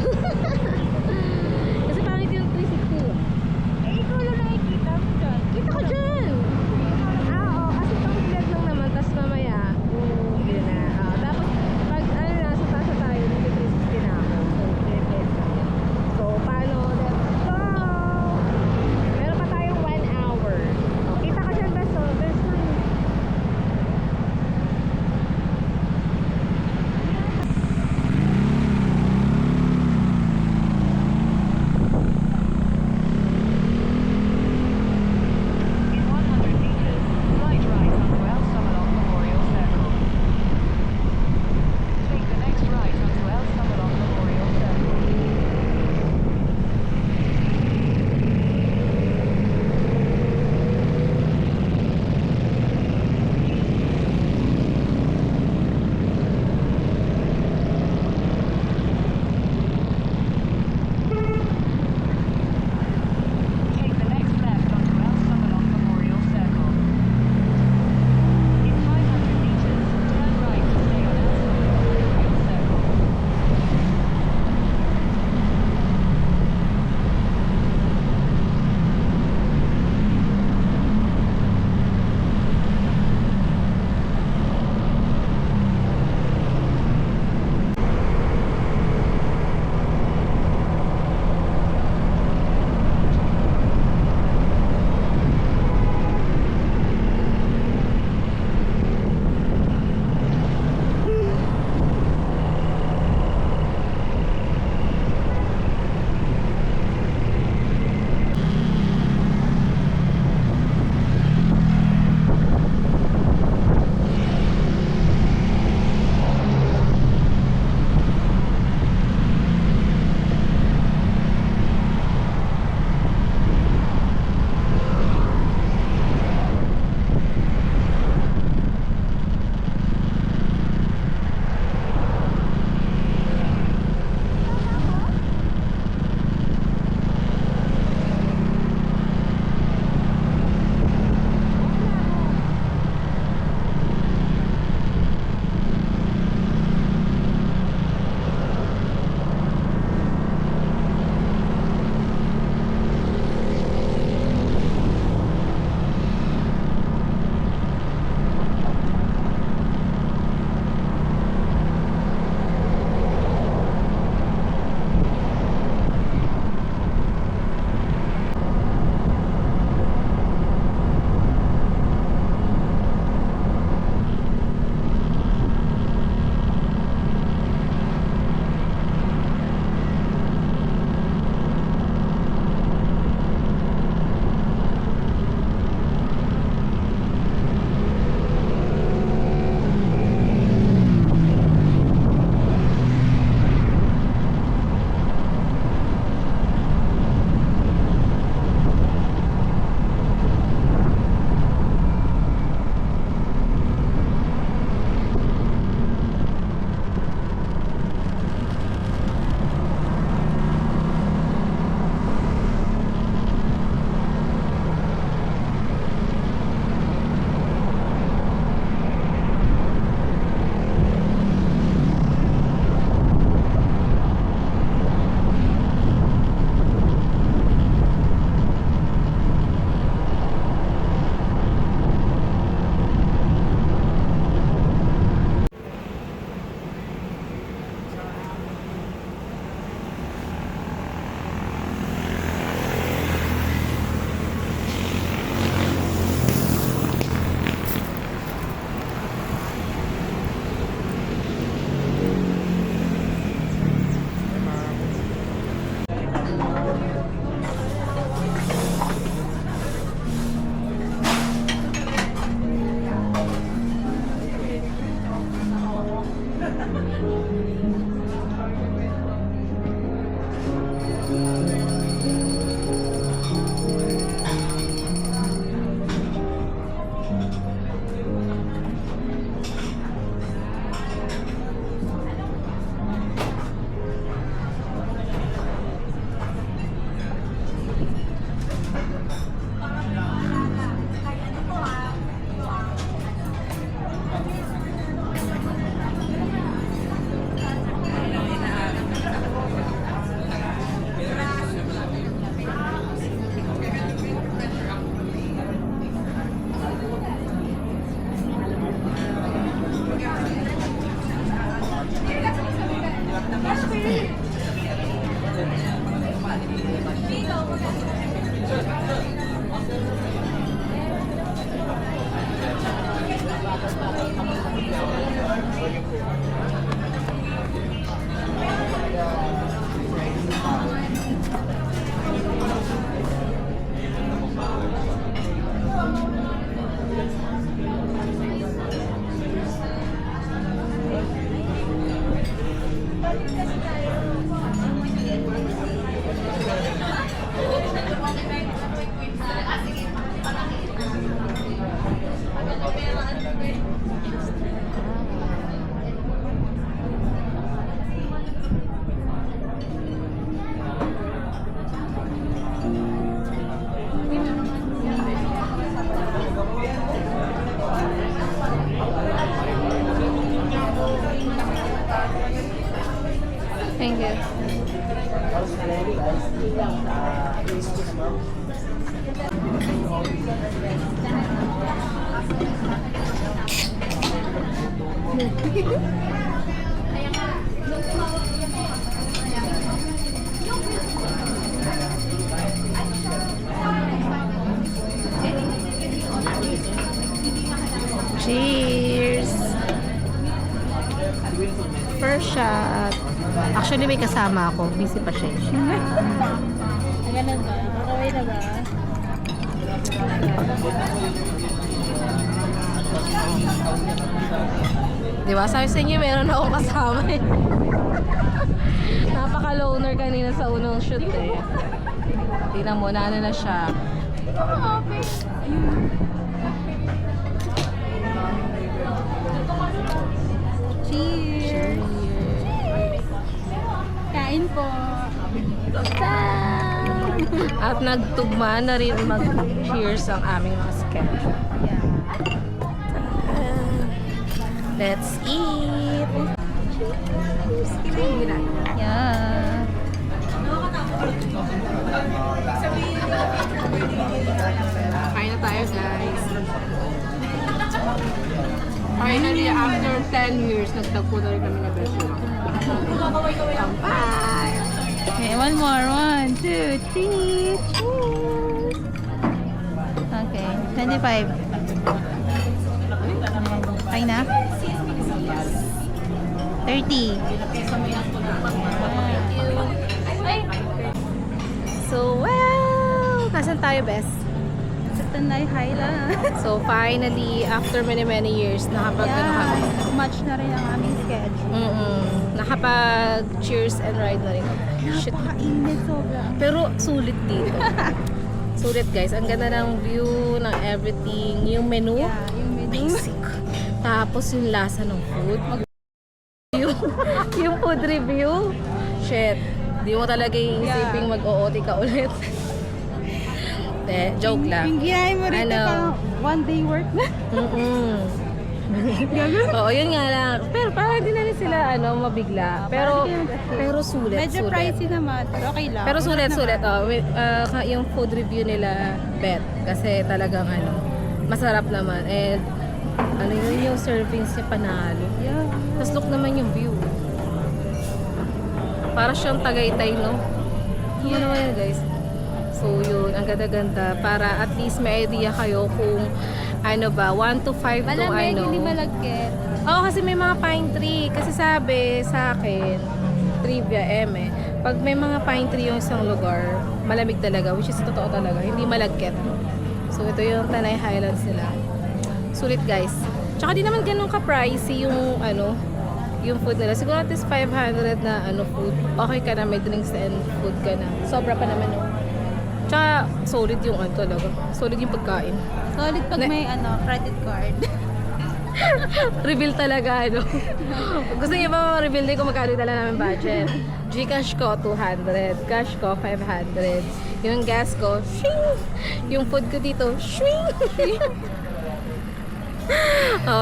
Kasi pangit yung 360. Eh, ikaw lang nakikita mo dyan. Kita ko dyan. Oo, kasi pang vlog lang naman. Tapos mamaya, yun na. Tapos, pag ano na, sa taas na tayo, nag-360 na ako. So, pinipit lang yan. So, paano? Let's go! Meron pa tayong 1 hour. Kita ko dyan, best. There's one. In 100 meters, right onto El Samalong Memorial Circle. Take the next right onto El Samalong Memorial Circle. Take the next left onto El Samalong Memorial Circle. In 500 meters, turn right to stay on El Samalong Memorial Circle. Thank you. Cheers! First shot. Actually, may kasama ako. Busy pa siya. Ganun ba? Okay na ba? Di ba? Sabi sa inyo, meron akong kasama eh. Napaka-loner kanina sa unang shoot eh. Tingnan mo, na ano na siya. Okay. Cheers! Kain po! At nagtugma na rin mag-cheers ang aming mga schedule. Let's eat! Yeah. Kain na tayo, guys. Finally, after 10 years, nagtagpo na rin kami na best friend. Bye! Okay, one more. 1, 2, 3. Cheers! Okay, 25. Okay na? 30. So, well, nasan tayo, best? Sa Tanay Highland. So, finally, after many years, nakapag ano kami. Match na rin ang aming schedule. Nakapag-cheers and ride na rin. Shit. Napaka-init sobra. Pero sulit dito. Sulit, guys. Ang ganda ng view, ng everything. Yung menu, Yeah, yung menu. basic. Tapos yung lasa ng food. Yung food review. Shit. Di mo talaga iisiping mag-OOT ka ulit. Joke lang. Yung ginahin mo rin Ano? pang one day work na. Oo, yun nga lang. Pero parang hindi na rin sila mabigla. Pero sulit. Medyo sulit. pricey naman, pero okay lang. Pero Ulit sulit. naman. Yung food review nila, bet. Kasi talagang masarap naman. And yun yung servings niya panalo. Yeah. Tapos look naman yung view. Para siyang Tagaytay, no? Ano naman yun, guys? So yun, ang ganda-ganda. Para at least may idea kayo kung 1 to 5 to Malamig, hindi malagkit. Oo, kasi may mga pine tree. Kasi sabi sa akin, trivia pag may mga pine tree yung isang lugar, malamig talaga, which is totoo talaga, hindi malagkit. So ito yung Tanay Highlands nila. Sulit, guys. Tsaka di naman ganun ka-pricey yung yung food nila. Siguro at least 500 na food. Okay ka na, may drinks and food ka na. Sobra pa naman, no? Tsaka solid yung talaga. Solid yung pagkain. Solid pag may credit card. Reveal talaga, Gusto niyo ba ma-reveal din kung magkano dala namin budget? Gcash ko, 200. Cash ko, 500. Yung gas ko, shing! Yung food ko dito, shing!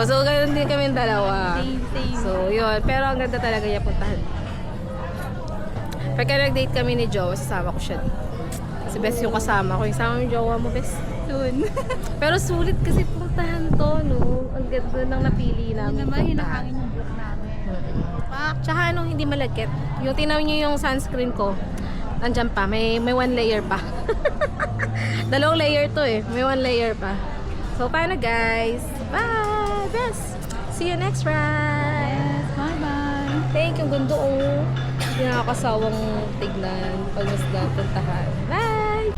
So ganoon din kami dalawa. Same. So, yun. Pero ang ganda talaga niya puntahan. Pagka nag-date kami ni Jowa, sasama ko siya. Kasi best yung kasama ko. Yung kasama yung Jowa mo, best. Soon. Pero sulit kasi puntahan to, no? Ang ganda ng napili Yun namin naman, puntahan. hinahangin yung book namin. Pak! Tsaka hindi malagkit. Yung tinaw niyo yung sunscreen ko, nandyan pa. May 1 layer pa. 2 layer to May 1 layer pa. So, paano, guys? Bye! Best! See you next ride! Yes, bye-bye! Thank you, gundo. Hindi nakakasawang tignan pag mas napuntahan. Bye!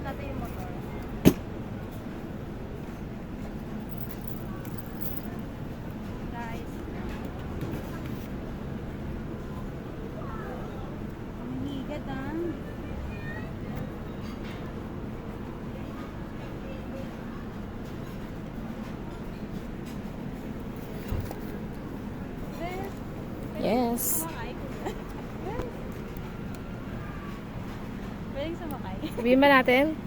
natin yung motor. Guys. Ang higad ah. Yes. Sumakay ko. Pwedeng sumakay. Sabihin ba natin?